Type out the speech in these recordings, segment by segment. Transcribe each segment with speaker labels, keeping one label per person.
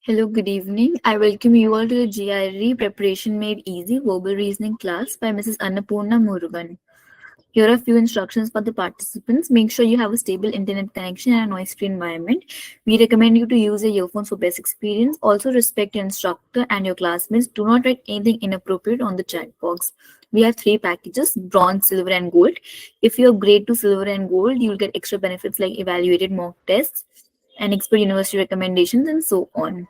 Speaker 1: Hello, good evening. I welcome you all to the GRE Preparation Made Easy Verbal Reasoning class by Mrs. Annapurna Murugan. Here are a few instructions for the participants. Make sure you have a stable internet connection and a noise-free environment. We recommend you to use your earphones for best experience. Also, respect your instructor and your classmates. Do not write anything inappropriate on the chat box. We have 3 packages: bronze, silver, and gold. If you upgrade to silver and gold, you'll get extra benefits like evaluated mock tests and expert university recommendations and so on.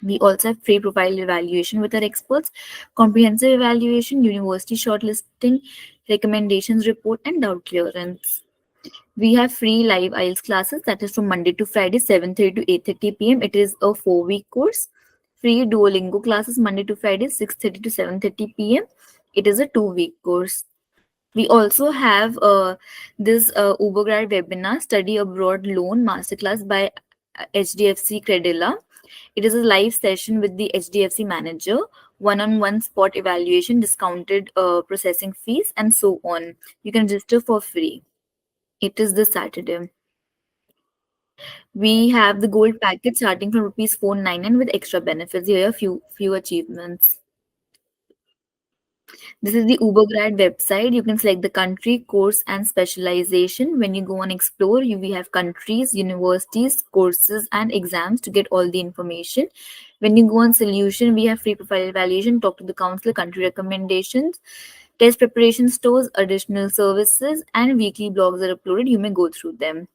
Speaker 1: We also have free profile evaluation with our experts, comprehensive evaluation, university shortlisting, recommendations report, and doubt clearance. We have free live IELTS classes that is from Monday to Friday, 7:30 to 8:30 p.m. It is a 4-week course. Free Duolingo classes Monday to Friday, 6:30 to 7:30 p.m. It is a 2-week course. We also have this Ubergrad webinar, Study Abroad Loan Masterclass by HDFC Credila. It is a live session with the HDFC manager, one-on-one spot evaluation, discounted processing fees, and so on. You can register for free. It is this Saturday. We have the gold package starting from rupees 499 with extra benefits. Here are few achievements. This is the Ubergrad website. You can select the country, course, and specialization. When you go on Explore, we have countries, universities, courses, and exams to get all the information. When you go on Solution, we have free profile evaluation, talk to the counselor, country recommendations, test preparation stores, additional services, and weekly blogs are uploaded. You may go through them.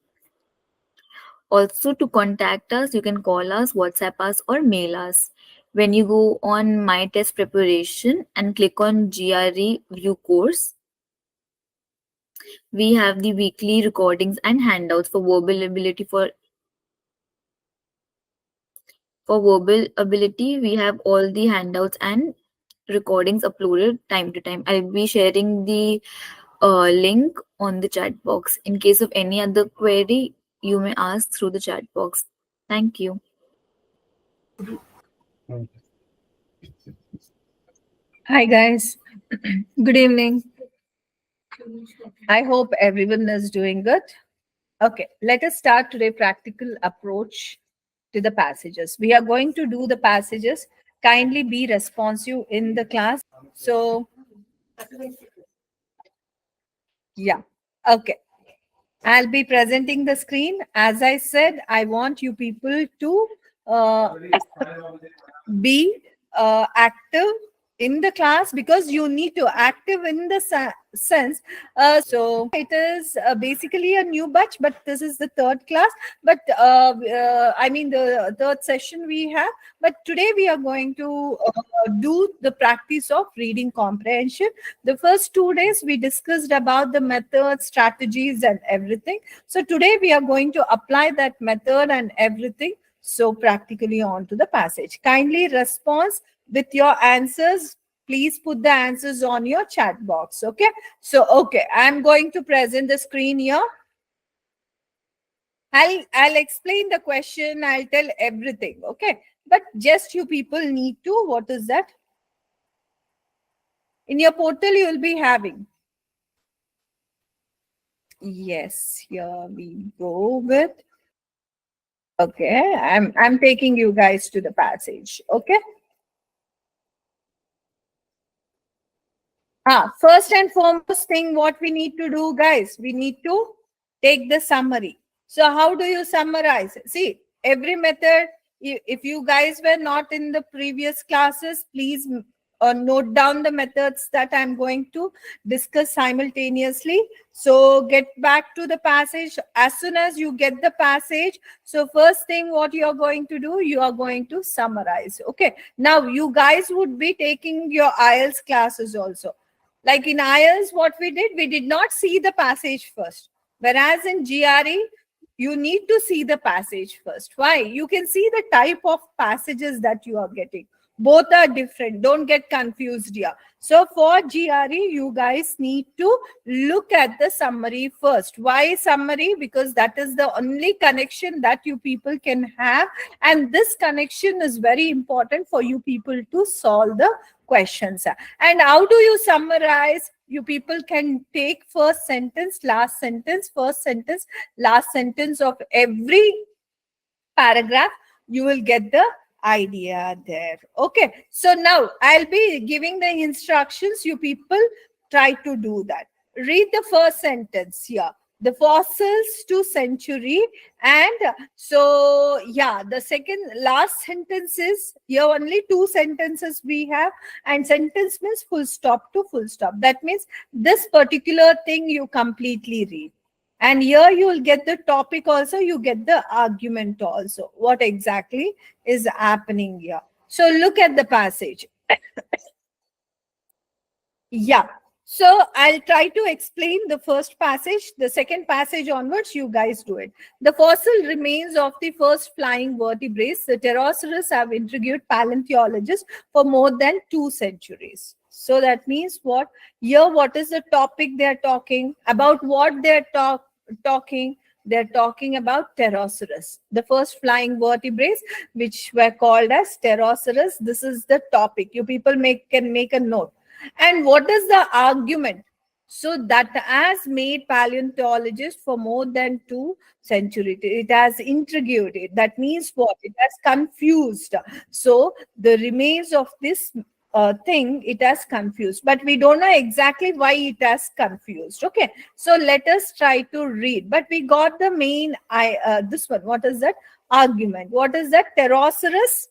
Speaker 1: Also, to contact us, you can call us, WhatsApp us, or mail us. When you go on My Test Preparation and click on GRE View Course, we have the weekly recordings and handouts for verbal ability. For verbal ability, we have all the handouts and recordings uploaded time to time. I'll be sharing the link on the chat box. In case of any other query, you may ask through the chat box. Thank you.
Speaker 2: Hi guys, good evening. I hope everyone is doing good. Okay, let us start today practical approach to the passages. We are going to do the passages. Kindly be responsive in the class. So, yeah, okay. I'll be presenting the screen. As I said, I want you people to be active in the class because you need to active in the sense. So it is basically a new batch, but this is the third class. But I mean the third session we have. But today we are going to do the practice of reading comprehension. The first 2 days we discussed about the methods, strategies, and everything. So today we are going to apply that method and everything. So practically on to the passage. Kindly respond with your answers. Please put the answers on your chat box. Okay. So, okay. I'm going to present the screen here. I'll explain the question. I'll tell everything. Okay. But just you people need to, what is that? In your portal, you will be having. Yes, here we go with. Okay, I'm taking you guys to the passage. Okay. First and foremost thing, what we need to do, guys, we need to take the summary. So how do you summarize? See, every method, if you guys were not in the previous classes, please note down the methods that I'm going to discuss simultaneously. So get back to the passage as soon as you get the passage. So first thing what you are going to do, you are going to summarize. Okay. Now you guys would be taking your IELTS classes also. Like in IELTS, what we did not see the passage first. Whereas in GRE, you need to see the passage first. Why? You can see the type of passages that you are getting. Both are different. Don't get confused here. So for GRE, you guys need to look at the summary first. Why summary? Because that is the only connection that you people can have. And this connection is very important for you people to solve the questions. And how do you summarize? You people can take first sentence, last sentence, first sentence, last sentence of every paragraph. You will get the idea there. Okay, so now I'll be giving the instructions. You people try to do that. Read the first sentence here. The fossils to century. And so, yeah, the second last sentence is here only two sentences we have. And sentence means full stop to full stop. That means this particular thing you completely read. And here you will get the topic also, you get the argument also. What exactly is happening here? So look at the passage. Yeah. So I'll try to explain the first passage. The second passage onwards, you guys do it. The fossil remains of the first flying vertebrates, the pterosaurs, have intrigued paleontologists for more than 2 centuries. So that means what? Here, what is the topic they're talking about? What they're talking? They're talking about pterosaurs, the first flying vertebrates, which were called as pterosaurs. This is the topic. You people can make a note. And what is the argument? So that has made paleontologists for more than 2 centuries. It has intrigued it. That means what? It has confused. So the remains of this thing, it has confused. But we don't know exactly why it has confused. Okay. So let us try to read. But we got the main, this one. What is that? Argument. What is that? Pterosaurs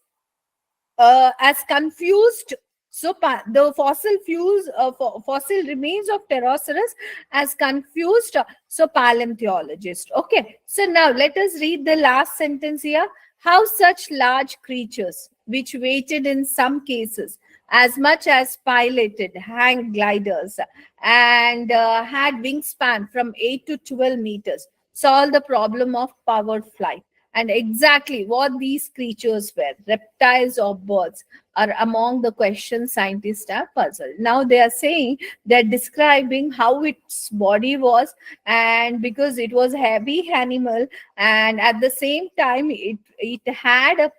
Speaker 2: as confused. So the fossil remains of pterosaurs as confused. So paleontologist. Okay. So now let us read the last sentence here. How such large creatures, which weighted in some cases as much as piloted hang gliders and had wingspan from 8 to 12 meters, solve the problem of powered flight. And exactly what these creatures were, reptiles or birds, are among the questions scientists are puzzled. Now they are saying, they're describing how its body was, and because it was a heavy animal, and at the same time it had a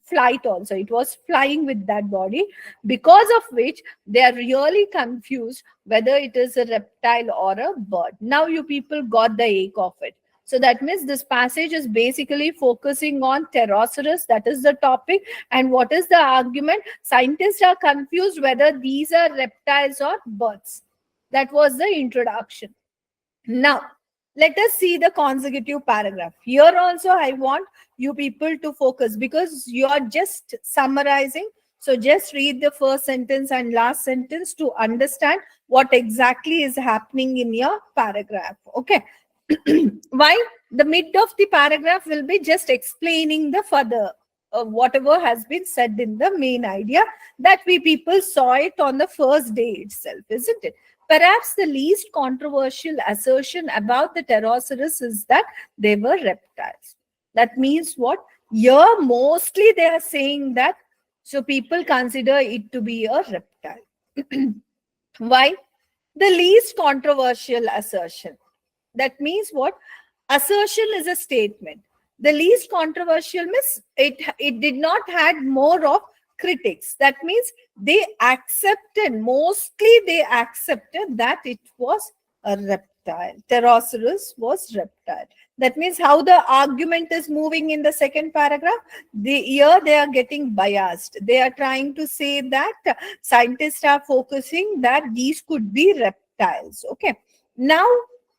Speaker 2: flight also. It was flying with that body, because of which they are really confused whether it is a reptile or a bird. Now you people got the ache of it. So that means this passage is basically focusing on pterosaurs. That is the topic. And what is the argument? Scientists are confused whether these are reptiles or birds. That was the introduction. Now, let us see the consecutive paragraph. Here also, I want you people to focus, because you are just summarizing. So just read the first sentence and last sentence to understand what exactly is happening in your paragraph. Okay. Why? The mid of the paragraph will be just explaining the further whatever has been said in the main idea, that we people saw it on the first day itself, isn't it? Perhaps the least controversial assertion about the pterosaurs is that they were reptiles. That means what? Here mostly they are saying that, so people consider it to be a reptile. Why? The least controversial assertion. That means what? Assertion is a statement. The least controversial means it did not had more of critics. That means they accepted, mostly they accepted that it was a reptile. Pterosaurus was reptile. That means how the argument is moving in the second paragraph. Here they are getting biased. They are trying to say that scientists are focusing that these could be reptiles. Okay. Now,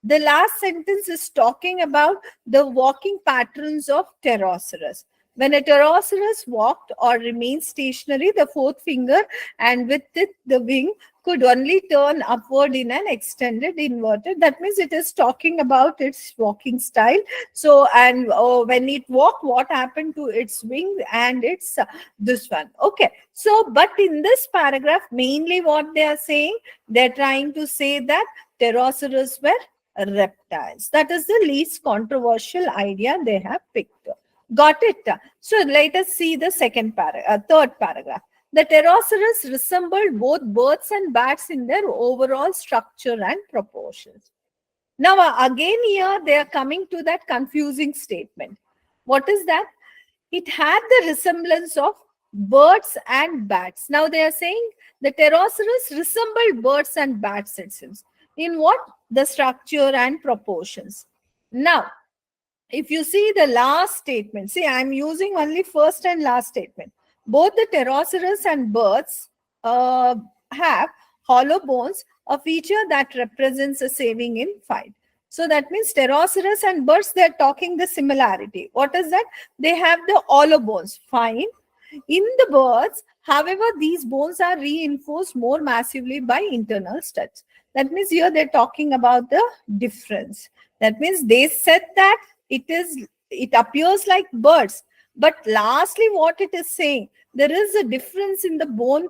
Speaker 2: the last sentence is talking about the walking patterns of pterosaurs. When a pterosaurus walked or remained stationary, the fourth finger and with it the wing could only turn upward in an extended inverted. That means it is talking about its walking style. So, and when it walked, what happened to its wing and its this one. Okay. So, but in this paragraph, mainly what they are saying, they're trying to say that pterosaurs were reptiles. That is the least controversial idea they have picked. Got it? So let us see the third paragraph. The pterosaurs resembled both birds and bats in their overall structure and proportions. Now again here they are coming to that confusing statement. What is that? It had the resemblance of birds and bats. Now they are saying the pterosaurs resembled birds and bats, it seems. In what? The structure and proportions. Now, if you see the last statement, see, I'm using only first and last statement. Both the pterosaurus and birds have hollow bones, a feature that represents a saving in fight. So that means pterosaurus and birds, they're talking the similarity. What is that? They have the hollow bones. Fine. In the birds, however, these bones are reinforced more massively by internal studs. That means here they're talking about the difference. That means they said that it appears like birds, but lastly, what it is saying, there is a difference in the bone,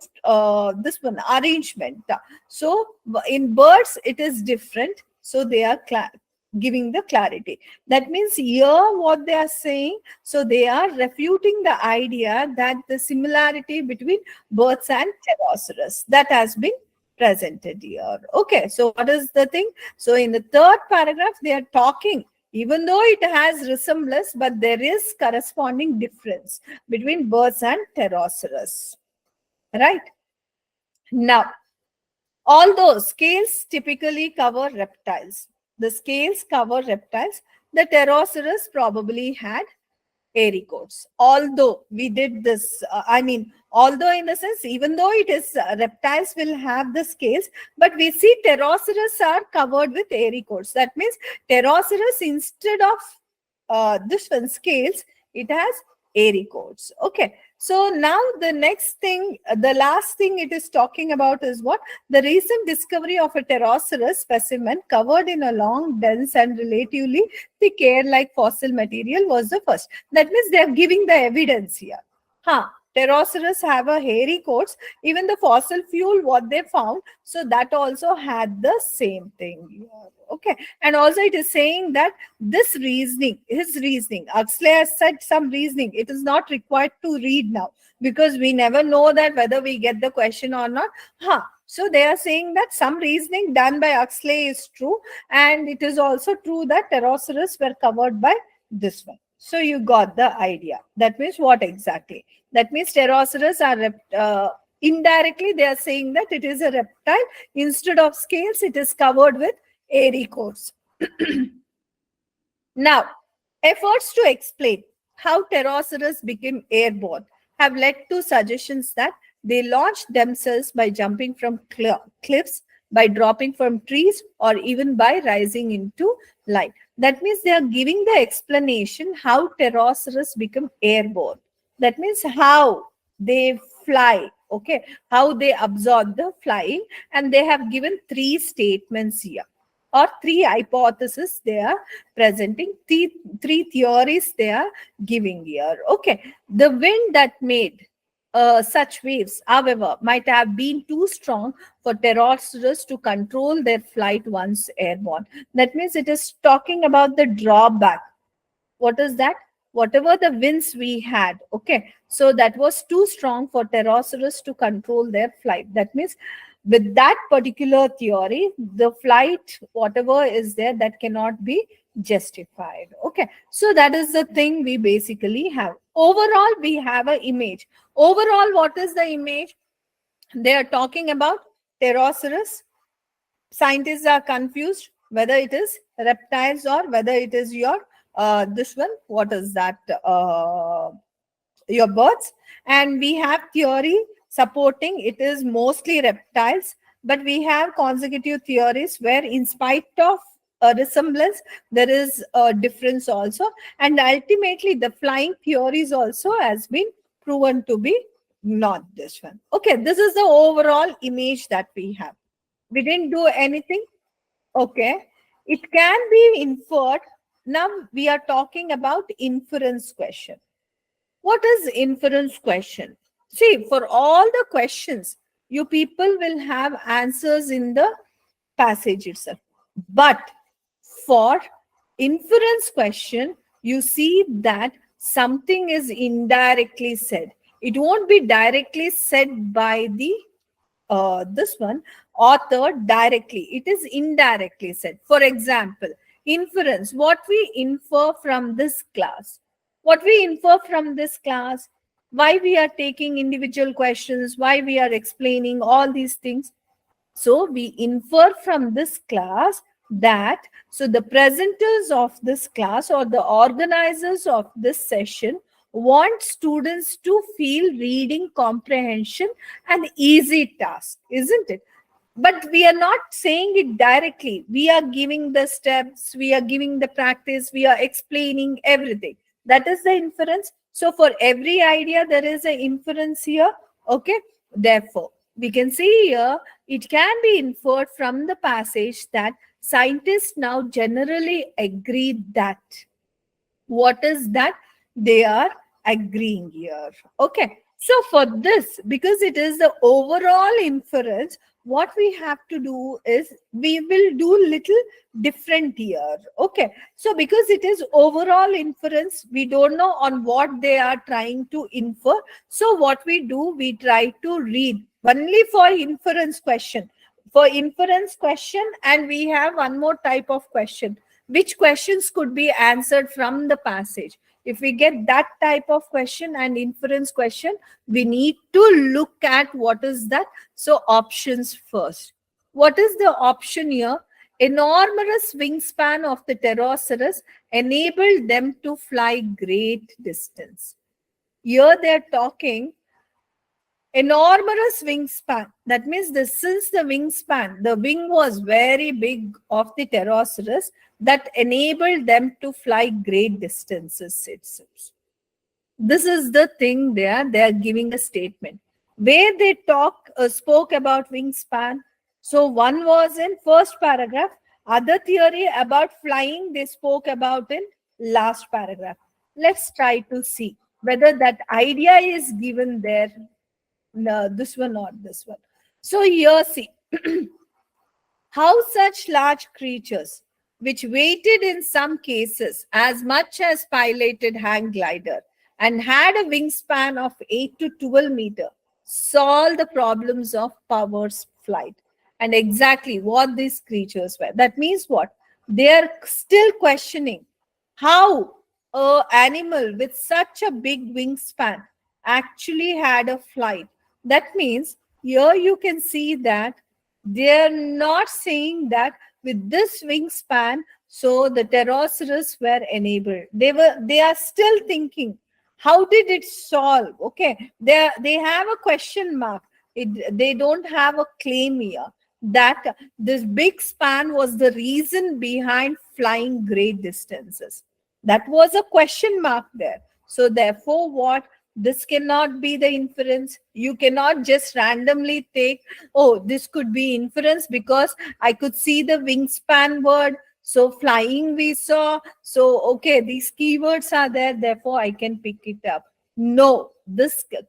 Speaker 2: this one arrangement. So in birds, it is different. So they are giving the clarity. That means here what they are saying, so they are refuting the idea that the similarity between birds and pterosaurus that has been presented here. Okay, so what is the thing? So in the third paragraph, they are talking, even though it has resemblance, but there is corresponding difference between birds and pterosaurus. Right? Now, although scales typically cover reptiles, the scales cover reptiles, the pterosaurus probably had airy coats. Although we did this, although in the sense, even though it is reptiles will have the scales, but we see pterosaurus are covered with airy coats. That means pterosaurus, instead of this one scales, it has airy coats. Okay. So now the next thing, the last thing it is talking about is what? The recent discovery of a pterosaurus specimen covered in a long, dense and relatively thick hair-like fossil material was the first. That means they are giving the evidence here. Pterosaurus have a hairy coats. Even the fossil fuel, what they found, so that also had the same thing here. Okay. And also it is saying that this reasoning, his reasoning, Huxley has said some reasoning. It is not required to read now because we never know that whether we get the question or not. So they are saying that some reasoning done by Huxley is true. And it is also true that pterosaurus were covered by this one. So you got the idea. That means what exactly? That means pterosaurus are indirectly they are saying that it is a reptile. Instead of scales, it is covered with airy coats. Now, efforts to explain how pterosaurus became airborne have led to suggestions that they launched themselves by jumping from cliffs, by dropping from trees, or even by rising into light. That means they are giving the explanation how pterosaurus become airborne. That means how they fly, okay, how they absorb the flying, and they have given 3 statements here, or 3 hypotheses they are presenting, three theories they are giving here. Okay, the wind that made such waves, however, might have been too strong for pterosaurs to control their flight once airborne. That means it is talking about the drawback. What is that? Whatever the winds we had, okay, so that was too strong for pterosaurs to control their flight. That means with that particular theory, the flight, whatever is there, that cannot be justified. Okay, so that is the thing we basically have. Overall, we have an image. Overall, what is the image? They are talking about pterosaurs. Scientists are confused whether it is reptiles or whether it is your this one, what is that, your birds. And we have theory supporting it is mostly reptiles, but we have consecutive theories where in spite of a resemblance, there is a difference also. And ultimately, the flying theories also has been proven to be not this one. Okay, this is the overall image that we have. We didn't do anything. Okay, it can be inferred. Now we are talking about inference question. What is inference question? See, for all the questions, you people will have answers in the passage itself. But for inference question, you see that something is indirectly said. It won't be directly said by the this one author directly. It is indirectly said. For example, inference, what we infer from this class. What we infer from this class, why we are taking individual questions, why we are explaining all these things. So we infer from this class that, so the presenters of this class or the organizers of this session want students to feel reading comprehension an easy task, isn't it? But we are not saying it directly. We are giving the steps, we are giving the practice, we are explaining everything. That is the inference. So for every idea, there is an inference here. Okay. Therefore, we can see here, it can be inferred from the passage that scientists now generally agree that. What is that they are agreeing here? Okay. So for this, because it is the overall inference, what we have to do is we will do little different here. Okay. So because it is overall inference, we don't know on what they are trying to infer. So what we do, we try to read only for inference question. For inference question, and we have one more type of question, which questions could be answered from the passage. If we get that type of question and inference question, we need to look at what is that. So options first. What is the option here? Enormous wingspan of the pterosaurs enabled them to fly great distance. Here they're talking enormous wingspan. That means since the wingspan, the wing was very big of the pterosaurs that enabled them to fly great distances, it seems. This is the thing they are giving a statement where they spoke about wingspan. So one was in first paragraph, other theory about flying they spoke about in last paragraph. Let's try to see whether that idea is given there. No, this one, not this one. So here, see, how such large creatures, which weighted in some cases as much as piloted hang glider and had a wingspan of 8 to 12 meter, solve the problems of power flight. And exactly what these creatures were. That means what? They are still questioning how an animal with such a big wingspan actually had a flight. That means here you can see that they're not saying that with this wingspan, so the pterosaurs were enabled. They are still thinking, how did it solve? Okay, they have a question mark. They don't have a claim here that this big span was the reason behind flying great distances. That was a question mark there. So therefore, what? This cannot be the inference. You cannot just randomly take, oh, this could be inference because I could see the wingspan word. So flying we saw. So, okay, these keywords are there. Therefore, I can pick it up. No,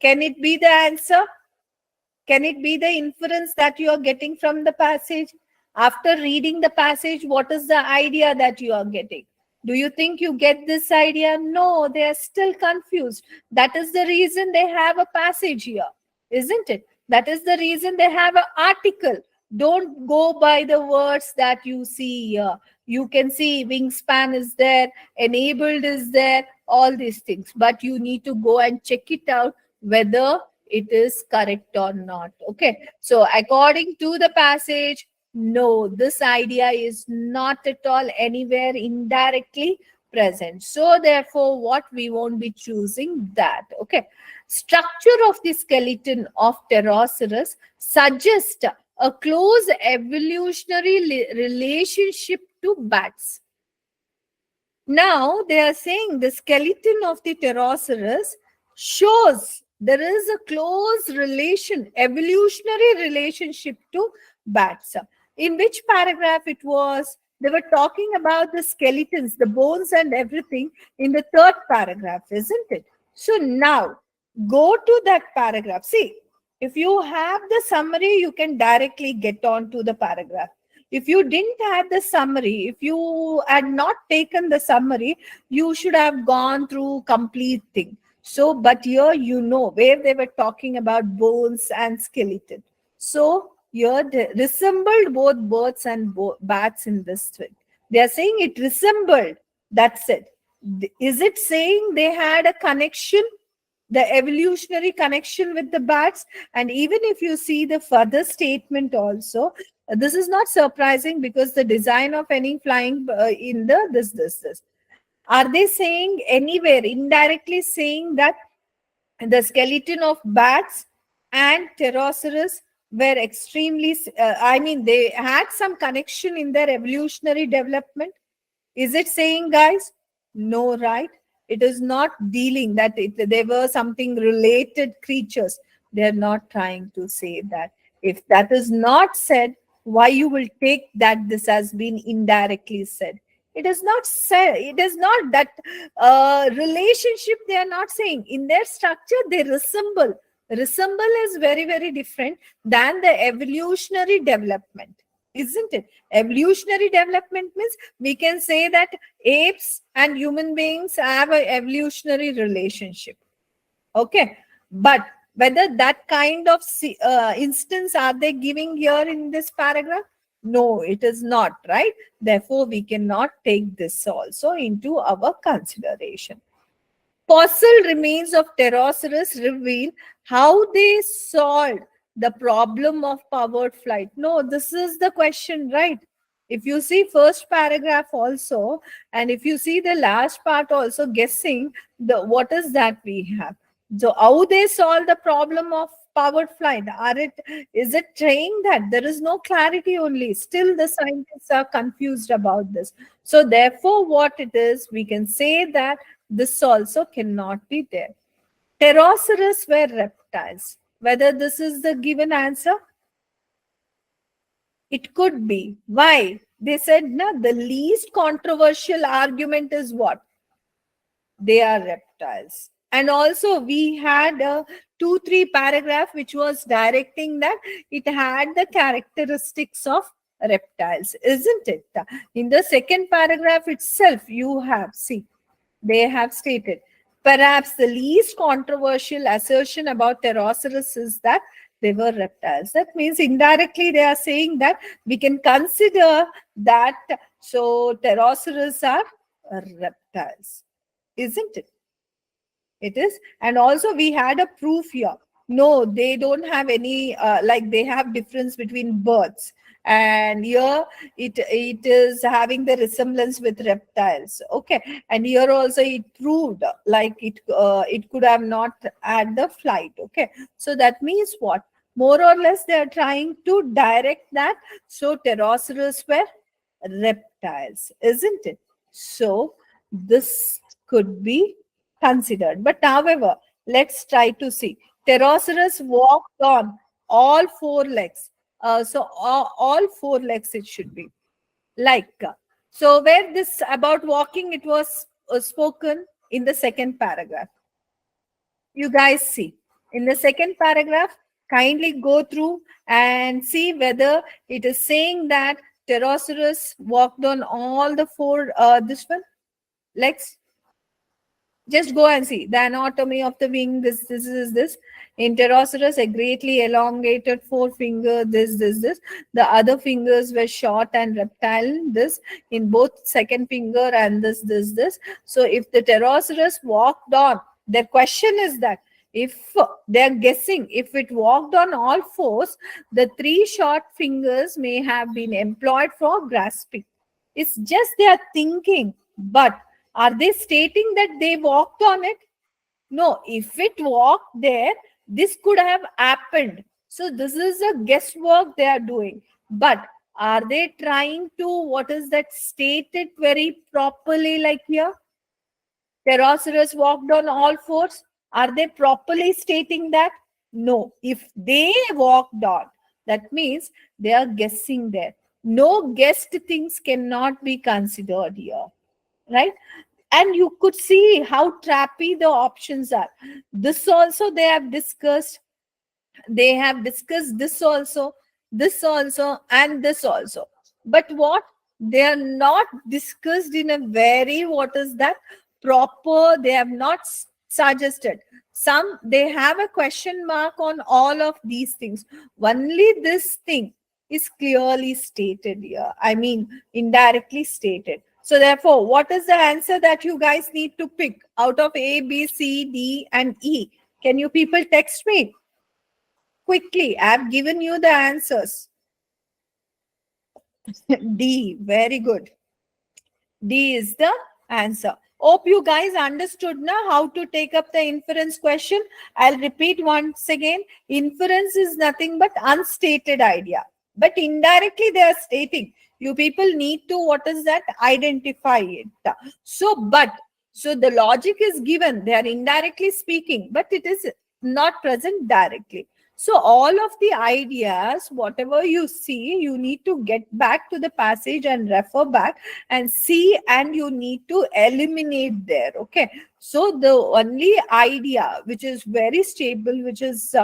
Speaker 2: can it be the answer? Can it be the inference that you are getting from the passage? After reading the passage, what is the idea that you are getting? Do you think you get this idea? No, they are still confused. That is the reason they have a passage here, isn't it? That is the reason they have an article. Don't go by the words that you see here. You can see wingspan is there, enabled is there, all these things. But you need to go and check it out whether it is correct or not. Okay. So according to the passage, no, this idea is not at all anywhere indirectly present. So therefore, what we won't be choosing that. Okay. Structure of the skeleton of Pterosaurus suggests a close evolutionary relationship to bats. Now they are saying the skeleton of the Pterosaurus shows there is a close evolutionary relationship to bats. In which paragraph it was? They were talking about the skeletons, the bones and everything in the third paragraph, isn't it? So now go to that paragraph. See, if you have the summary, you can directly get on to the paragraph. If you didn't have the summary, if you had not taken the summary, you should have gone through complete thing. So, but here you know where they were talking about bones and skeleton. So, here they resembled both birds and bats in this thing. They are saying it resembled. That's it. Is it saying they had a connection? The evolutionary connection with the bats? And even if you see the further statement also, this is not surprising because the design of any flying in the this. Are they saying anywhere, indirectly saying that the skeleton of bats and pterosaurs were extremely, they had some connection in their evolutionary development? Is it saying, guys? No, right? It is not dealing that they were something related creatures. They're not trying to say that. If that is not said, why you will take that this has been indirectly said? It is not said. It is not that relationship. They are not saying in their structure. They resemble. Resemble is very, very different than the evolutionary development, isn't it? Evolutionary development means we can say that apes and human beings have an evolutionary relationship. Okay, but whether that kind of instance are they giving here in this paragraph? No, it is not, right? Therefore, we cannot take this also into our consideration. Fossil remains of pterosaurs reveal how they solved the problem of powered flight. No, this is the question, right? If you see first paragraph also, and if you see the last part also, guessing the what is that we have. So how they solve the problem of powered flight? Is it saying that there is no clarity only? Still the scientists are confused about this. So therefore, what it is, we can say that this also cannot be there. Pterosaurs were reptiles. Whether this is the given answer? It could be. Why? They said, no, the least controversial argument is what? They are reptiles. And also we had a 2-3 paragraph which was directing that it had the characteristics of reptiles, isn't it? In the second paragraph itself, you have, see, they have stated, perhaps the least controversial assertion about pterosaurs is that they were reptiles. That means indirectly they are saying that we can consider that, so pterosaurs are reptiles, isn't it? It is. And also we had a proof here. No, they don't have any, like they have difference between birds. And here it is having the resemblance with reptiles. Okay. And here also it proved like it could have not had the flight. Okay. So that means what? More or less they are trying to direct that. So pterosaurs were reptiles, isn't it? So this could be considered. But however, let's try to see. Pterosaurs walked on all four legs. So all four legs it should be. So where this about walking, it was spoken in the second paragraph. You guys see. In the second paragraph, kindly go through and see whether it is saying that pterosaurs walked on all the four, this one, legs. Just go and see the anatomy of the wing. This is this. In pterosaurs, a greatly elongated forefinger. This. The other fingers were short and reptile. This in both second finger and this. So if the pterosaurs walked on, their question is that if they're guessing if it walked on all fours, the three short fingers may have been employed for grasping. It's just they are thinking, but are they stating that they walked on it? No, if it walked there, this could have happened. So this is a guesswork they are doing. But are they trying to, what is that stated very properly like here? Pterosaurs walked on all fours. Are they properly stating that? No. If they walked on, that means they are guessing there. No guessed things cannot be considered here. Right? And you could see how trappy the options are. This also they have discussed. They have discussed this also, and this also. But what? They are not discussed in a very, what is that, proper. They have not suggested. Some, they have a question mark on all of these things. Only this thing is clearly stated here. I mean, indirectly stated. So therefore, what is the answer that you guys need to pick out of A, B, C, D, and E? Can you people text me? Quickly, I have given you the answers. D, very good. D is the answer. Hope you guys understood now how to take up the inference question. I'll repeat once again. Inference is nothing but unstated idea. But indirectly they are stating. You people need to, what is that? Identify it. So the logic is given. They are indirectly speaking, but it is not present directly. So all of the ideas, whatever you see, you need to get back to the passage and refer back and see, and you need to eliminate there. Okay. So the only idea which is very stable, which is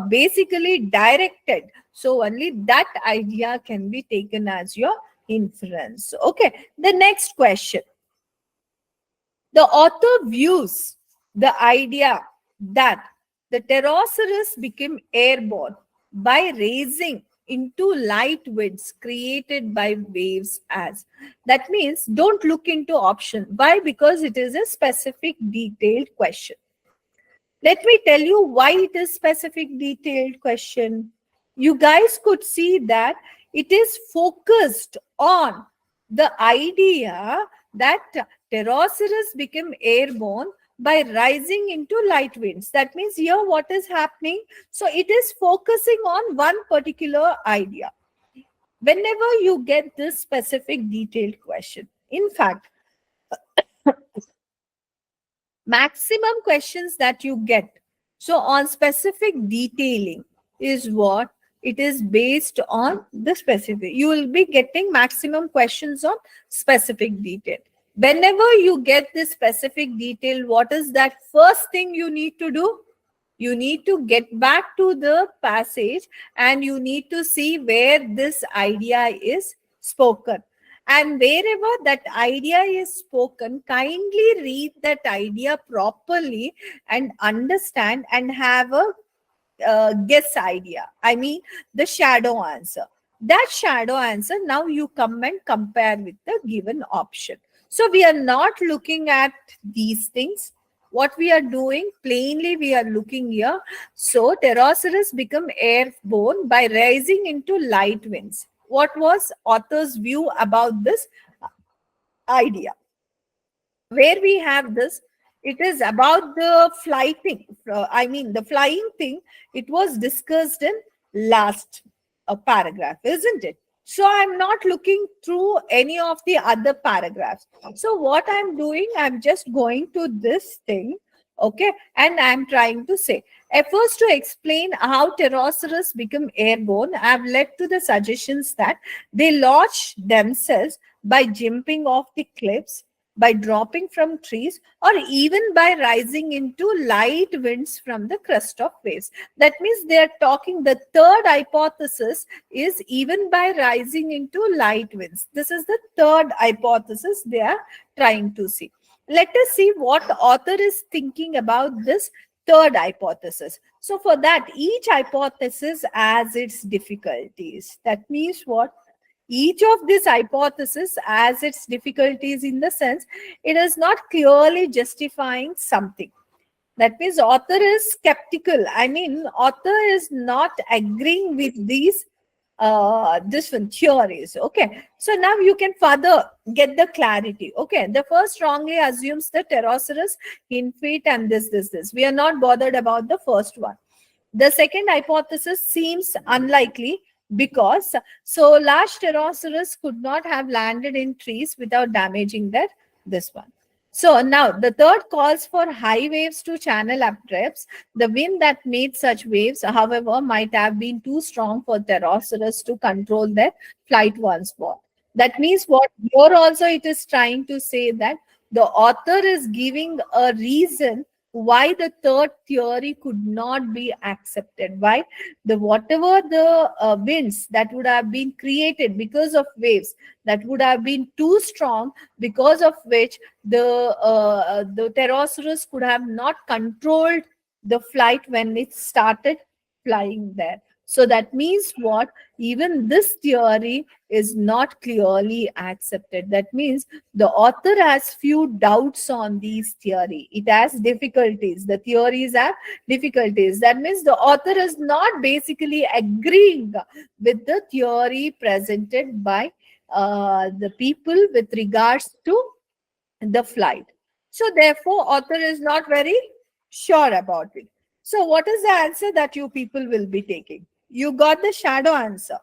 Speaker 2: basically directed, so only that idea can be taken as your inference. Okay. The next question. The author views the idea that the pterosaurus became airborne by raising into light winds created by waves as. That means don't look into option. Why? Because it is a specific detailed question. Let me tell you why it is specific detailed question. You guys could see that it is focused on the idea that pterosaurus became airborne by rising into light winds. That means here what is happening? So it is focusing on one particular idea. Whenever you get this specific detailed question, in fact, maximum questions that you get, so on specific detailing, is what it is based on the specific. You will be getting maximum questions on specific detail. Whenever you get this specific detail, what is that first thing you need to do? You need to get back to the passage and you need to see where this idea is spoken. And wherever that idea is spoken, kindly read that idea properly and understand and have a guess idea. I mean, the shadow answer. That shadow answer, now you come and compare with the given option. So we are not looking at these things. What we are doing, plainly we are looking here. So pterosaurus become airborne by rising into light winds. What was author's view about this idea? Where we have this, it is about the flying. The flying thing, it was discussed in last paragraph, isn't it? So I'm not looking through any of the other paragraphs. So what I'm doing, I'm just going to this thing, okay, and I'm trying to say, efforts to explain how pterosaurs become airborne have led to the suggestions that they launch themselves by jumping off the cliffs, by dropping from trees, or even by rising into light winds from the crest of waves. That means they are talking, the third hypothesis is even by rising into light winds. This is the third hypothesis they are trying to see. Let us see what the author is thinking about this third hypothesis. So for that, each hypothesis has its difficulties. That means what? Each of these hypotheses has its difficulties, in the sense it is not clearly justifying something. That means author is skeptical. I mean, author is not agreeing with these different theories. Okay, so now you can further get the clarity. Okay, the first strongly assumes the pterosaurus in feet and this. We are not bothered about the first one. The second hypothesis seems unlikely because so large pterosaurs could not have landed in trees without damaging this one. So now the third calls for high waves to channel updrafts. The wind that made such waves, however, might have been too strong for pterosaurs to control their flight once more. That means what here also it is trying to say, that the author is giving a reason why the third theory could not be accepted. Why? The whatever the winds that would have been created because of waves, that would have been too strong, because of which the pterosaurs could have not controlled the flight when it started flying there. So that means what? Even this theory is not clearly accepted. That means the author has few doubts on these theory. It has difficulties. The theories have difficulties. That means the author is not basically agreeing with the theory presented by the people with regards to the flight. So therefore, author is not very sure about it. So what is the answer that you people will be taking? You got the shadow answer.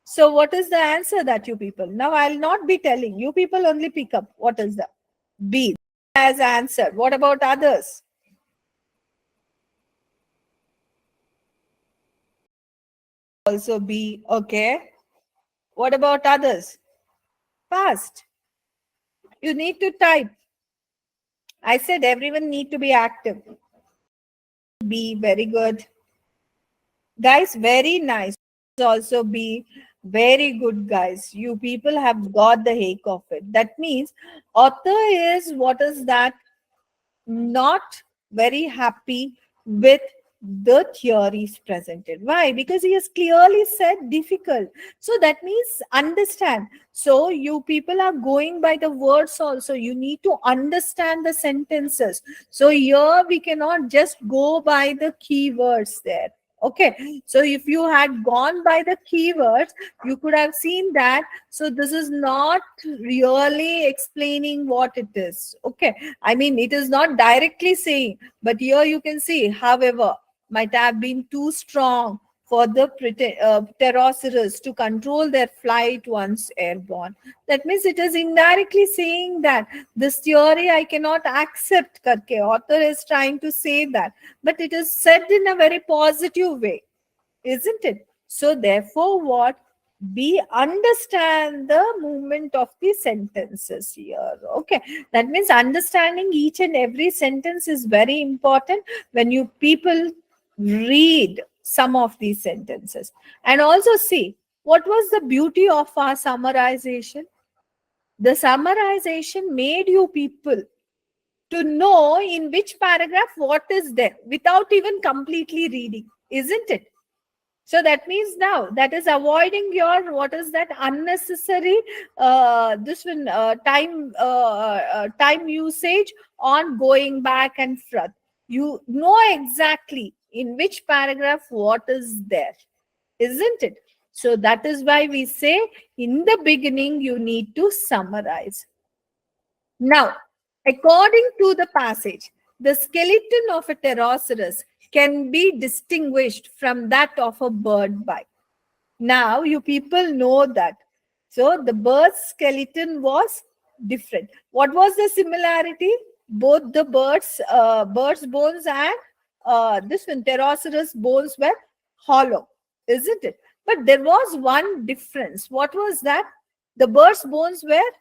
Speaker 2: So what is the answer that you people? Now I'll not be telling. You people only pick up. What is the B as answered? What about others? Also B. Okay. What about others? Fast. You need to type. I said everyone need to be active. B. Very good. Guys, very nice. Also be very good, guys. You people have got the hake of it. That means author is, what is that, not very happy with the theories presented. Why? Because he has clearly said difficult. So that means understand. So you people are going by the words also. You need to understand the sentences. So here we cannot just go by the keywords there. Okay, so if you had gone by the keywords, you could have seen that. So this is not really explaining what it is. Okay, I mean, it is not directly saying, but here you can see, however, might have been too strong for the pterosaurs to control their flight once airborne. That means it is indirectly saying that this theory I cannot accept. Karke. Author is trying to say that, but it is said in a very positive way, isn't it? So therefore, what? We understand the movement of the sentences here. Okay, that means understanding each and every sentence is very important when you people read some of these sentences. And also see, what was the beauty of our summarization? The summarization made you people to know in which paragraph what is there without even completely reading, isn't it? So that means now that is avoiding your, what is that, unnecessary this one time usage on going back and forth. You know exactly in which paragraph what is there, isn't it? So that is why we say in the beginning you need to summarize. Now, according to the passage, the skeleton of a pterosaurus can be distinguished from that of a bird by. Now, you people know that. So, the bird's skeleton was different. What was the similarity? Both the bird's bones and this one, pterosaurus bones were hollow, isn't it? But there was one difference. What was that? The bird's bones were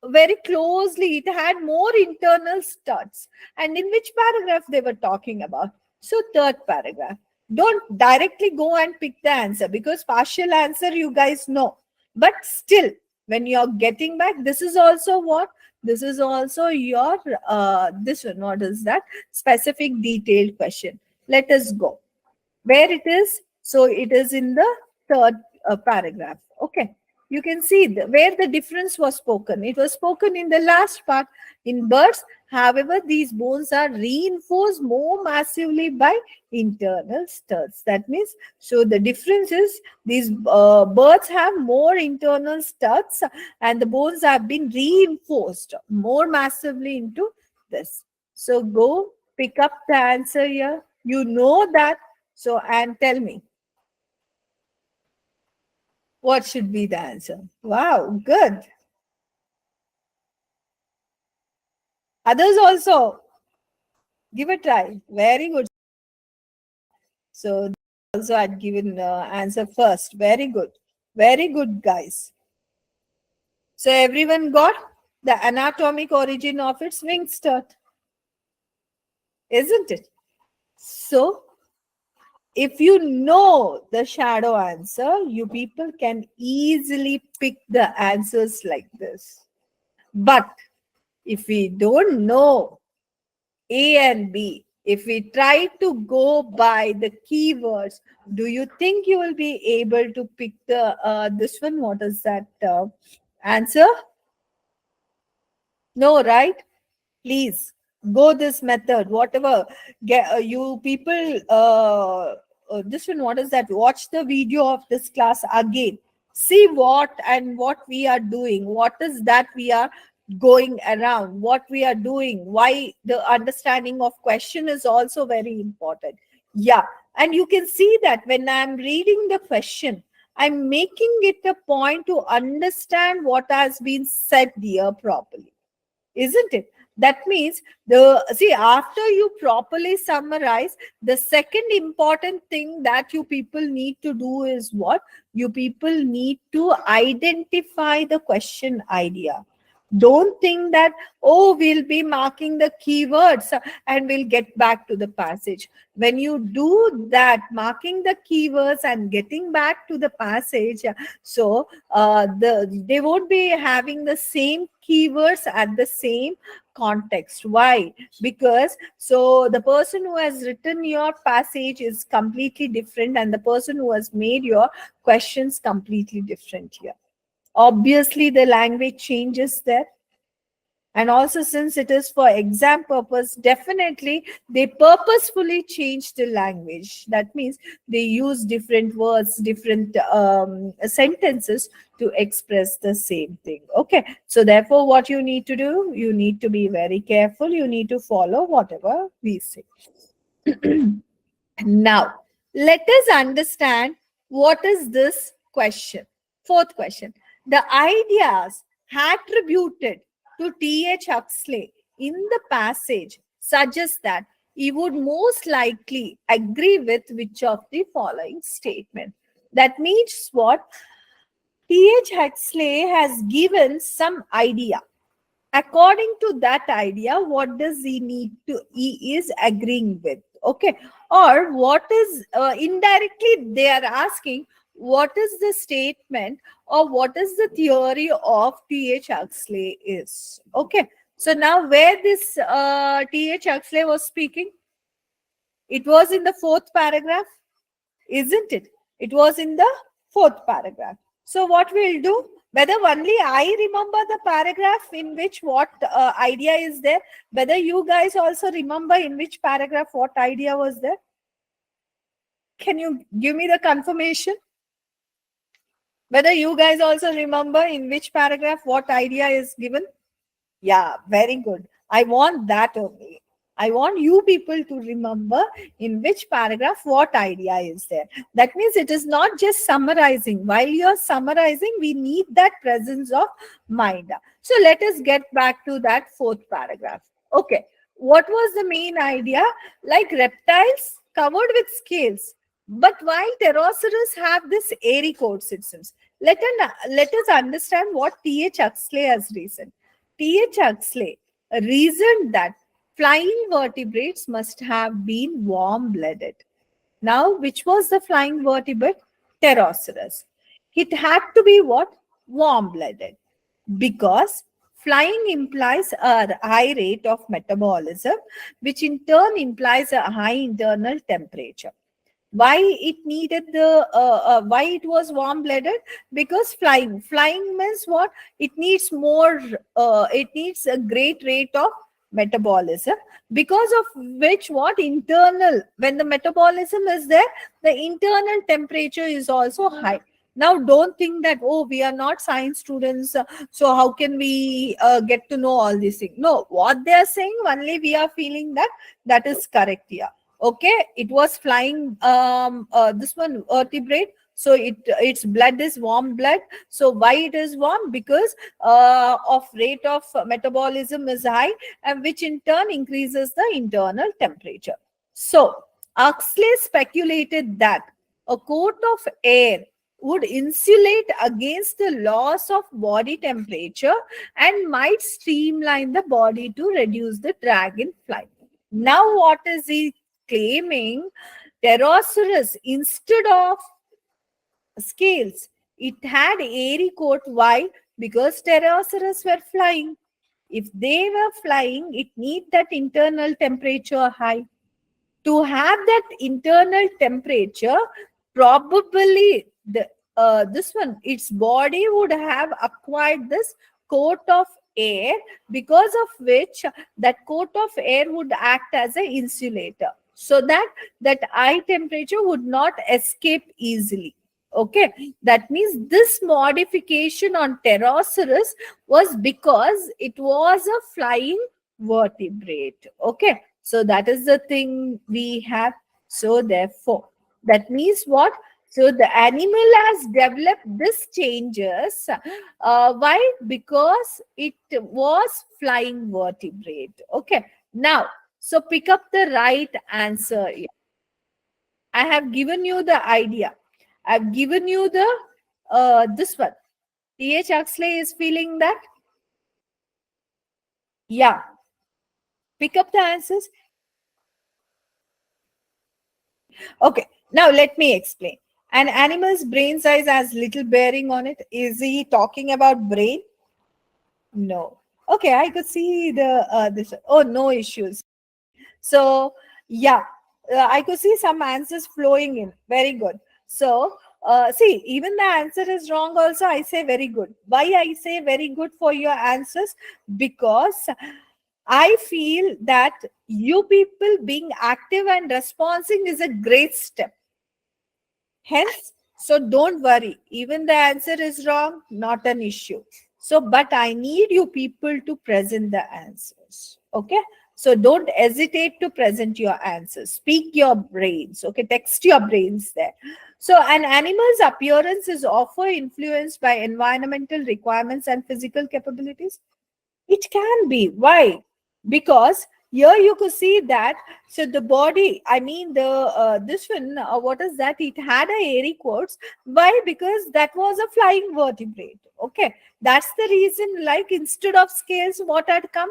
Speaker 2: very closely, it had more internal studs. And in which paragraph they were talking about? So third paragraph. Don't directly go and pick the answer, because partial answer you guys know, but still when you're getting back, this is also what, this is also your this one, what is that, specific detailed question. Let us go where it is. So it is in the third paragraph. Okay, you can see where the difference was spoken. It was spoken in the last part. In birds, however, these bones are reinforced more massively by internal studs. That means, so the difference is these birds have more internal studs and the bones have been reinforced more massively into this. So go pick up the answer here. You know that. So, and tell me, what should be the answer? Wow, good. Others also, give a try. Very good. So, also I'd given answer first. Very good. Very good, guys. So, everyone got the anatomic origin of its wing stud, isn't it? So, if you know the shadow answer, you people can easily pick the answers like this. But if we don't know A and B, if we try to go by the keywords, do you think you will be able to pick the this one? What is that answer? No, right? Please go this method. Whatever you people, this one, what is that? Watch the video of this class again. See what and what we are doing. What is that we are going around, what we are doing, why the understanding of question is also very important. Yeah, and you can see that when I'm reading the question, I'm making it a point to understand what has been said here properly, isn't it? That means, the see, after you properly summarize, the second important thing that you people need to do is what? You people need to identify the question idea. Don't think that, oh, we'll be marking the keywords and we'll get back to the passage. When you do that, marking the keywords and getting back to the passage, so they won't be having the same keywords at the same context. Why? Because so the person who has written your passage is completely different, and the person who has made your questions completely different here. Obviously the language changes there, and also since it is for exam purpose, definitely they purposefully change the language. That means they use different words, different sentences to express the same thing. Okay, so therefore what you need to do, you need to be very careful, you need to follow whatever we say. Now let us understand what is this question. Fourth question: the ideas attributed to T.H. Huxley in the passage suggests that he would most likely agree with which of the following statement. That means what? T.H. Huxley has given some idea. According to that idea, what does he is agreeing with? Okay, or what is indirectly they are asking, what is the statement or what is the theory of T.H. Huxley is? Okay, so now where this T.H. Huxley was speaking, it was in the fourth paragraph, isn't it? It was in the fourth paragraph. So what we'll do, whether only I remember the paragraph in which what idea is there, whether you guys also remember in which paragraph what idea was there? Can you give me the confirmation? Whether you guys also remember in which paragraph what idea is given? Yeah, very good. I want that only. I want you people to remember in which paragraph what idea is there. That means it is not just summarizing. While you're summarizing, we need that presence of mind. So let us get back to that fourth paragraph. Okay. What was the main idea? Like reptiles covered with scales. But while pterosaurs have this airy coat systems, let us understand what T.H. Huxley has reasoned. T.H. Huxley reasoned that flying vertebrates must have been warm-blooded. Now, which was the flying vertebrate? Pterosaurs. It had to be what? Warm-blooded. Because flying implies a high rate of metabolism, which in turn implies a high internal temperature. Why it needed the why it was warm blooded? Because flying means what? It needs more it needs a great rate of metabolism, because of which what? Internal, when the metabolism is there, the internal temperature is also high. Now don't think that, oh, we are not science students, so how can we get to know all these things? No, what they are saying, only we are feeling that that is correct here. Okay, it was flying this one vertebrate, so its blood is warm blood. So why it is warm? Because of rate of metabolism is high, and which in turn increases the internal temperature. So Huxley speculated that a coat of air would insulate against the loss of body temperature and might streamline the body to reduce the drag in flight. Now what is he claiming? Pterosaurs, instead of scales, it had airy coat. Why? Because pterosaurs were flying. If they were flying, it need that internal temperature high. To have that internal temperature, probably the this one, its body would have acquired this coat of air, because of which that coat of air would act as an insulator, so that that high temperature would not escape easily. Okay, that means this modification on Pterosaurus was because it was a flying vertebrate. Okay, so that is the thing we have. So therefore, that means what? So the animal has developed these changes. Why? Because it was flying vertebrate. Okay, now, so pick up the right answer here. I have given you the idea. I've given you the this one. T.H. Huxley is feeling that. Yeah. Pick up the answers. Okay. Now let me explain. An animal's brain size has little bearing on it. Is he talking about brain? No. Okay, I could see the this. Oh, no issues. So yeah, I could see some answers flowing in. Very good. So see, even the answer is wrong also, I say very good. Why I say very good for your answers? Because I feel that you people being active and responding is a great step. Hence, so don't worry. Even the answer is wrong, not an issue. So, but I need you people to present the answers. Okay. So don't hesitate to present your answers. Speak your brains. Okay. Text your brains there. So an animal's appearance is often influenced by environmental requirements and physical capabilities. It can be. Why? Because here you could see that, so the body, I mean the this one, what is that? It had a airy quotes. Why? Because that was a flying vertebrate. Okay, that's the reason. Like instead of scales, what had come?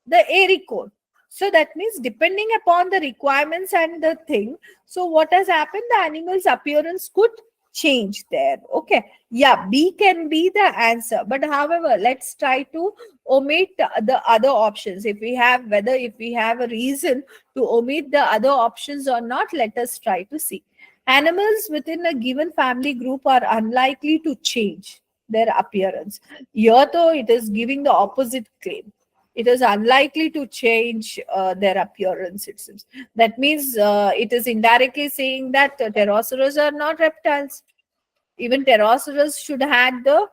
Speaker 2: The airy coat. So that means depending upon the requirements and the thing, so what has happened, the animal's appearance could change there. Okay, yeah, B can be the answer, but however, let's try to omit the other options. If we have, whether if we have a reason to omit the other options or not, let us try to see. Animals within a given family group are unlikely to change their appearance. Here though, it is giving the opposite claim. It is unlikely to change their appearance, it seems. That means it is indirectly saying that pterosaurs are not reptiles. Even pterosaurs should have the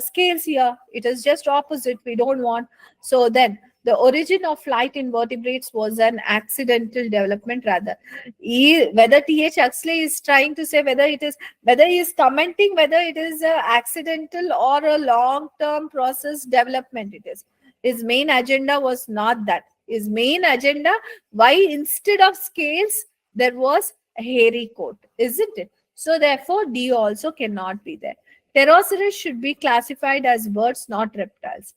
Speaker 2: scales here. It is just opposite. We don't want. So then the origin of flight invertebrates was an accidental development rather. Whether T.H. Huxley is trying to say whether he is commenting whether it is a accidental or a long-term process development it is. His main agenda was not that. His main agenda, why instead of scales, there was a hairy coat, isn't it? So therefore, D also cannot be there. Pterosaurs should be classified as birds, not reptiles.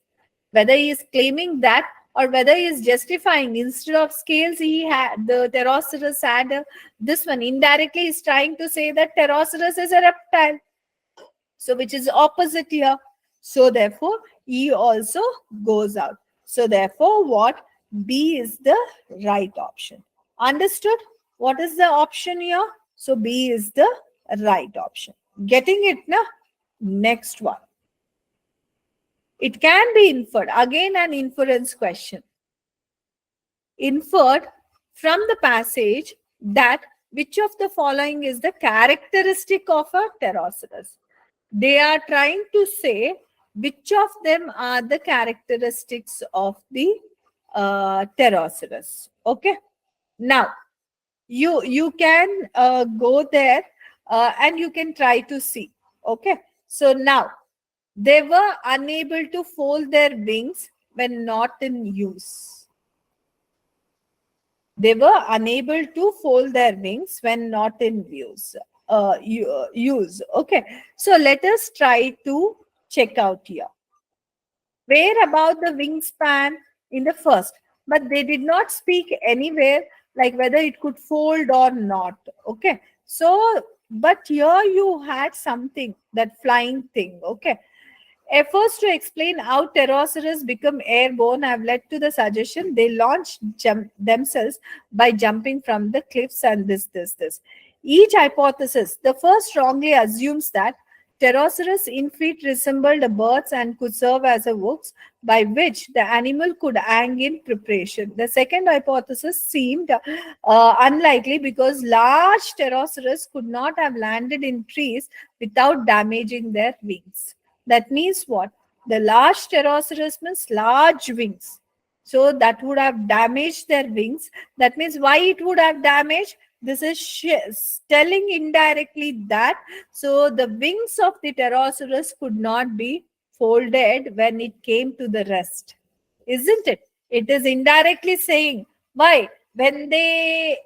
Speaker 2: Whether he is claiming that or whether he is justifying instead of scales, he had the pterosaurs had this one. Indirectly, is trying to say that pterosaurs is a reptile. So which is opposite here. So therefore, E also goes out. So therefore, what? B is the right option. Understood? What is the option here? So B is the right option. Getting it now? Next one. It can be inferred. Again, an inference question. Inferred from the passage that which of the following is the characteristic of a pterosaurus? They are trying to say which of them are the characteristics of the pterosaurus. Okay. Now, you can go there and you can try to see. Okay. So now, they were unable to fold their wings when not in use. They were unable to fold their wings when not in use. Okay, so let us try to check out here. Where about the wingspan in the first, but they did not speak anywhere like whether it could fold or not. Okay, so but here you had something, that flying thing. Okay, efforts to explain how pterosaurs become airborne have led to the suggestion they launched themselves by jumping from the cliffs and this. Each hypothesis, the first strongly assumes that Pterosaurs in feet resembled birds and could serve as a hooks by which the animal could hang in preparation. The second hypothesis seemed unlikely because large pterosaurs could not have landed in trees without damaging their wings. That means what? The large pterosaurs means large wings. So that would have damaged their wings. That means why it would have damaged? This is telling indirectly that so the wings of the pterosaurs could not be folded when it came to the rest, isn't it? It is indirectly saying why when they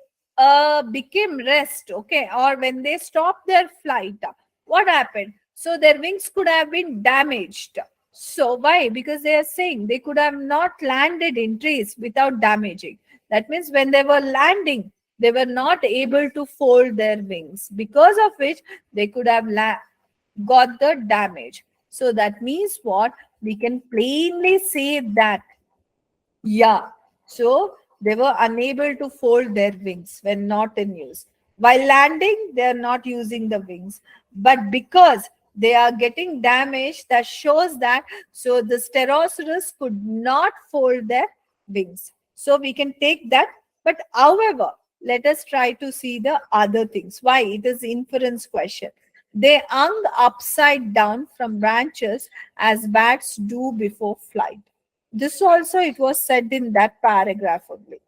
Speaker 2: became rest, okay, or when they stopped their flight, what happened? So their wings could have been damaged. So why? Because they are saying they could have not landed in trees without damaging. That means when they were landing, they were not able to fold their wings, because of which they could have got the damage. So that means what? We can plainly say that, yeah. So they were unable to fold their wings when not in use. While landing, they are not using the wings. But because they are getting damaged, that shows that so the Stegosaurus could not fold their wings. So we can take that. But however, let us try to see the other things. Why? It is inference question. They hung upside down from branches as bats do before flight. This also it was said in that paragraph only.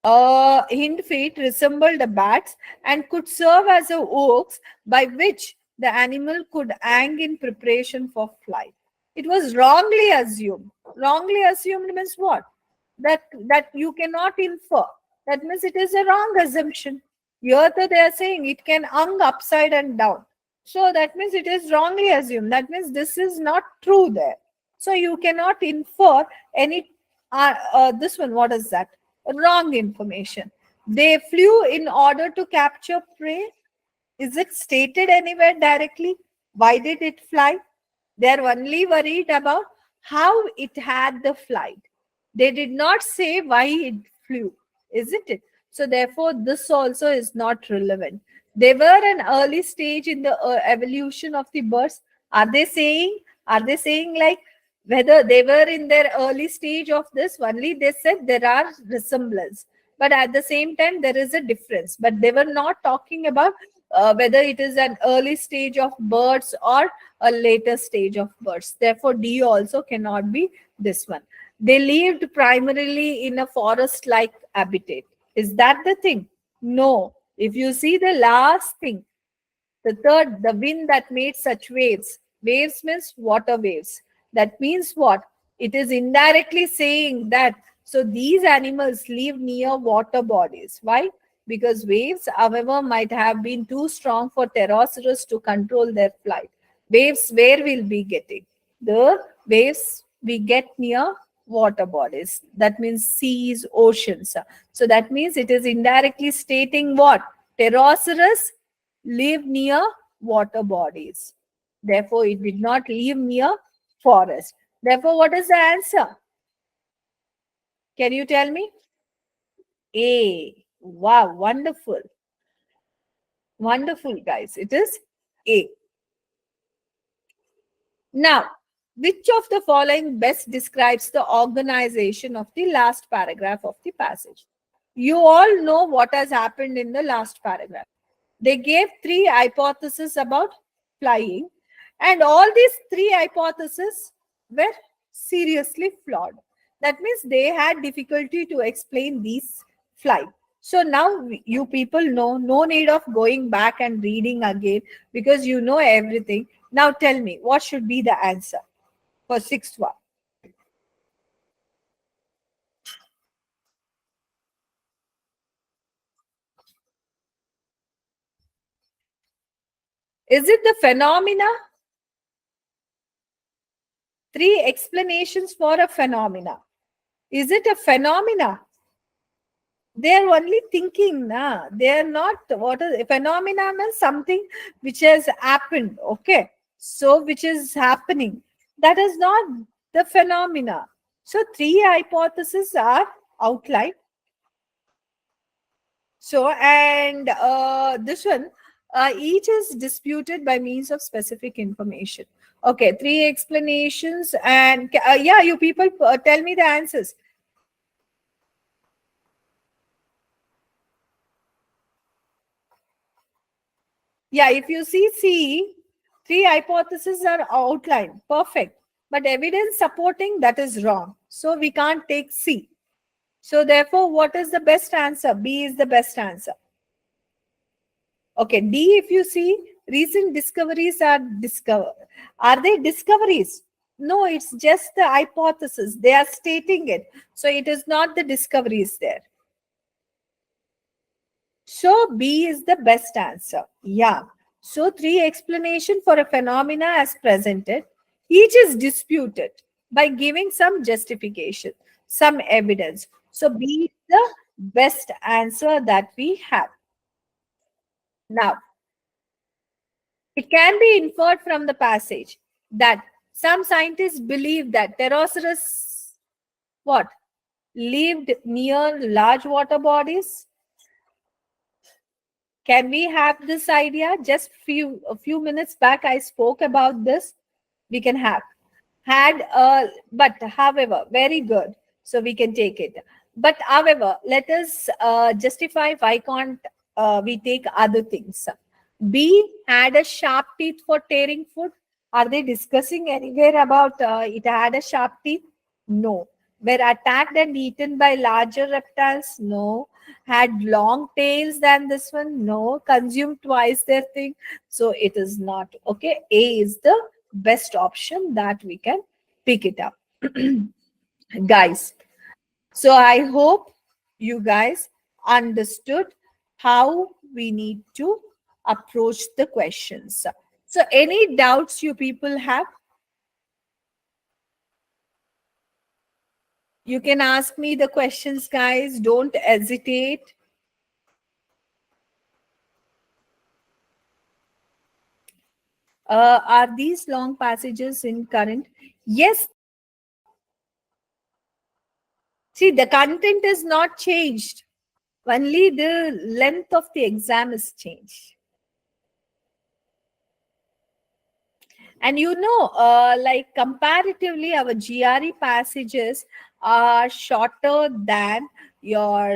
Speaker 2: Hind feet resembled the bats and could serve as a hooks by which the animal could hang in preparation for flight. It was wrongly assumed. Wrongly assumed means what? That you cannot infer. That means it is a wrong assumption. Here they are saying it can hang upside and down. So that means it is wrongly assumed. That means this is not true there. So you cannot infer any. This one, what is that? Wrong information. They flew in order to capture prey. Is it stated anywhere directly? Why did it fly? They are only worried about how it had the flight. They did not say why it flew, isn't it? So therefore, this also is not relevant. They were an early stage in the evolution of the birds. Are they saying? Are they saying like whether they were in their early stage of this? Only they said there are resemblance, but at the same time there is a difference. But they were not talking about whether it is an early stage of birds or a later stage of birds. Therefore, D also cannot be this one. They lived primarily in a forest-like habitat. Is that the thing? No. If you see the last thing, the third, the wind that made such waves. Waves means water waves. That means what? It is indirectly saying that so these animals live near water bodies. Why? Because waves, however, might have been too strong for pterosaurs to control their flight. Waves, where will be getting? The waves we get near water bodies. That means seas, oceans. So that means it is indirectly stating what? Pterosaurs live near water bodies. Therefore, it did not live near forest. Therefore, what is the answer? Can you tell me? A. Wow, wonderful. Wonderful, guys. It is A. Now, which of the following best describes the organization of the last paragraph of the passage? You all know what has happened in the last paragraph. They gave three hypotheses about flying, and all these three hypotheses were seriously flawed. That means they had difficulty to explain these flight. So now you people know, no need of going back and reading again because you know everything. Now tell me, what should be the answer for sixth one? Is it the phenomena? Three explanations for a phenomena. Is it a phenomena? They are only thinking, nah. They are not. What is phenomena? Means something which has happened. Okay, so which is happening. That is not the phenomena. So three hypotheses are outlined. So and this one, Each is disputed by means of specific information. Okay, 3 explanations. And yeah, you people tell me the answers. Yeah, if you see C, 3 hypotheses are outlined. Perfect. But evidence supporting, that is wrong. So we can't take C. So therefore, what is the best answer? B is the best answer. Okay, D, if you see, recent discoveries are discovered. Are they discoveries? No, it's just the hypothesis. They are stating it. So it is not the discoveries there. So B is the best answer. Yeah. So 3 explanation for a phenomena as presented. Each is disputed by giving some justification, some evidence. So B is the best answer that we have. Now, it can be inferred from the passage that some scientists believe that pterosaurs what lived near large water bodies. Can we have this idea? Just a few minutes back, I spoke about this. We can have had, but however, very good. So we can take it. But however, let us justify why can't we take other things. B had a sharp teeth for tearing food. Are they discussing anywhere about it had a sharp teeth? No. Were attacked and eaten by larger reptiles? No. Had long tails than this one? No. Consumed twice their thing? So it is not. Okay. A is the best option that we can pick it up. Guys, so I hope you guys understood how we need to approach the questions. So any doubts you people have, you can ask me the questions, guys. Don't hesitate. Are these long passages in current? Yes. See, the content is not changed. Only the length of the exam is changed. And like comparatively, our GRE passages are shorter than your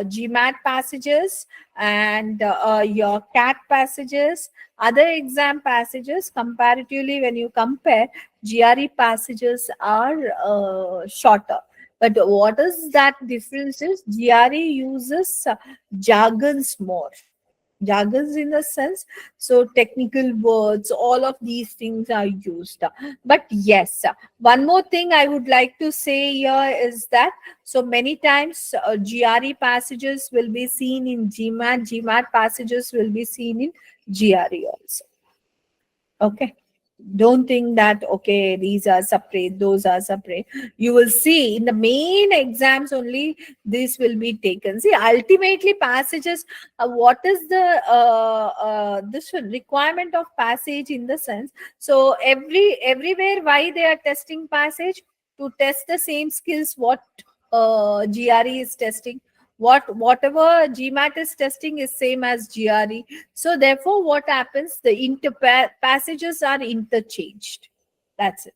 Speaker 2: GMAT passages and your CAT passages, other exam passages. Comparatively, when you compare, GRE passages are shorter. But what is that difference is GRE uses jargons more. Jargons in the sense, so technical words, all of these things are used. But yes, one more thing I would like to say here is that so many times GRE passages will be seen in GMAT passages will be seen in GRE also. Okay, don't think that okay, these are separate, those are separate. You will see in the main exams only this will be taken. See, ultimately passages, what is the this one requirement of passage in the sense, so everywhere why they are testing passage? To test the same skills what GRE is testing, whatever GMAT is testing is same as GRE. So therefore, what happens? The passages are interchanged. That's it.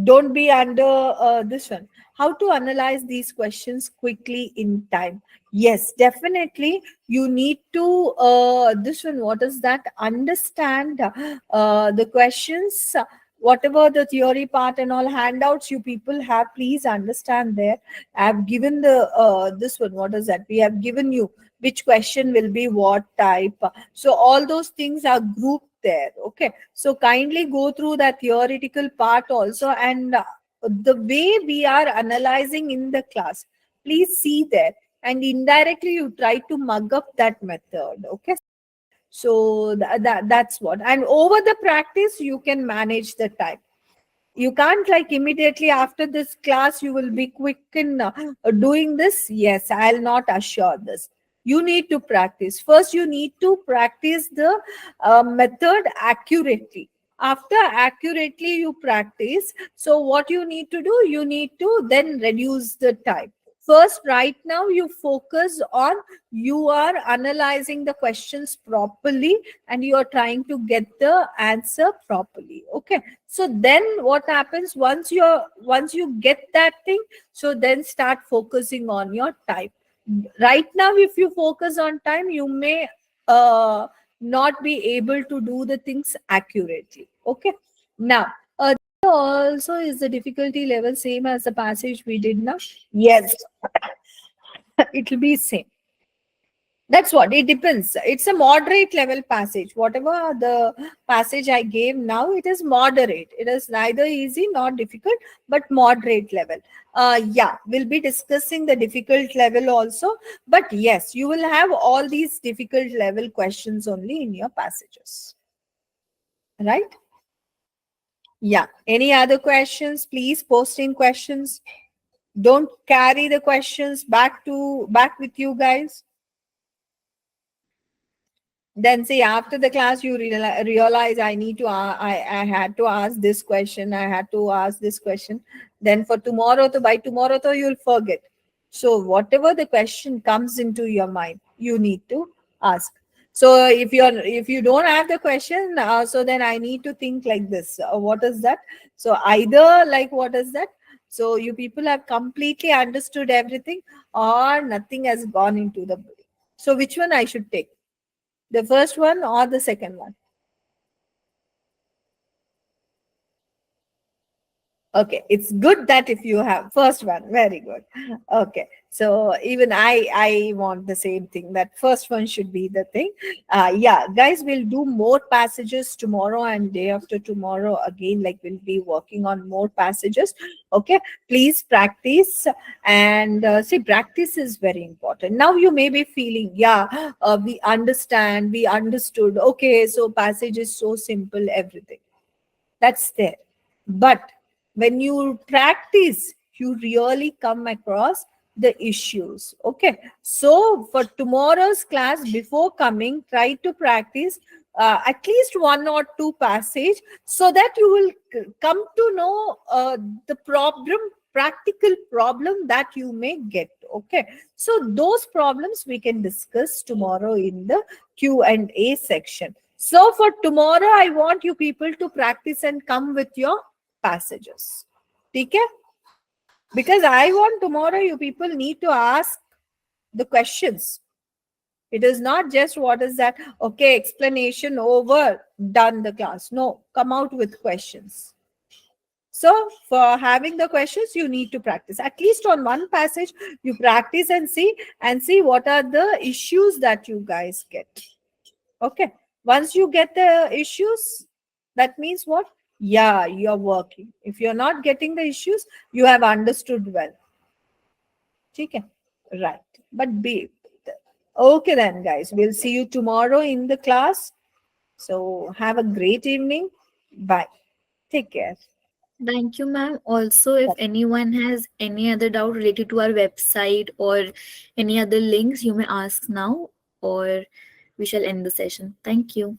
Speaker 2: Don't be under this one. How to analyze these questions quickly in time? Yes, definitely. You need to this one. What is that? Understand the questions. Whatever the theory part and all handouts you people have, please understand there. I have given the this one. What is that? We have given you which question will be what type. So all those things are grouped there. Okay, so kindly go through that theoretical part also, and the way we are analyzing in the class, please see there, and indirectly you try to mug up that method. Okay, so that's what, and over the practice you can manage the time. You can't like immediately after this class you will be quick in doing this. Yes, I'll not assure this. You need to practice first. You need to practice the method accurately. After accurately you practice, so what you need to do, you need to then reduce the time. First, right now you focus on, you are analyzing the questions properly and you are trying to get the answer properly. Okay, so then what happens, once you get that thing, so then start focusing on your time. Right now if you focus on time, you may not be able to do the things accurately. Okay, now also, is the difficulty level same as the passage we did now? Yes, it will be same. That's what it depends. It's a moderate level passage. Whatever the passage I gave now, it is moderate. It is neither easy nor difficult, but moderate level. Yeah, we'll be discussing the difficult level also. But yes, you will have all these difficult level questions only in your passages. Right? Yeah. Any other questions? Please post in questions. Don't carry the questions back with you guys. Then see, after the class you realize I need to I had to ask this question, I had to ask this question. Then for tomorrow, by tomorrow you'll forget. So whatever the question comes into your mind, you need to ask. So if you don't have the question, so then I need to think like this. What is that? So either like, what is that? So you people have completely understood everything, or nothing has gone into the body. So which one I should take? The first one or the second one? Okay, it's good that if you have first one, very good. Okay, so even I want the same thing, that first one should be the thing. Yeah, guys, we'll do more passages tomorrow and day after tomorrow again, like we'll be working on more passages. Okay, please practice. And see, practice is very important. Now you may be feeling, yeah, we understand, we understood, okay, so passage is so simple, everything that's there. But when you practice, you really come across the issues. Okay, so for tomorrow's class, before coming, try to practice at least one or two passage, so that you will come to know the practical problem that you may get. Okay, so those problems we can discuss tomorrow in the Q&A section. So for tomorrow, I want you people to practice and come with your passages. Okay? Because I want tomorrow you people need to ask the questions. It is not just what is that, okay, explanation over, done the class. No, come out with questions. So for having the questions, you need to practice. At least on one passage, you practice and see what are the issues that you guys get. Okay. Once you get the issues, that means what? Yeah, you're working. If you're not getting the issues, you have understood well. Okay. Right. But be okay then, guys. We'll see you tomorrow in the class. So have a great evening. Bye. Take care.
Speaker 1: Thank you, ma'am. Also, if anyone has any other doubt related to our website or any other links, you may ask now, or we shall end the session. Thank you.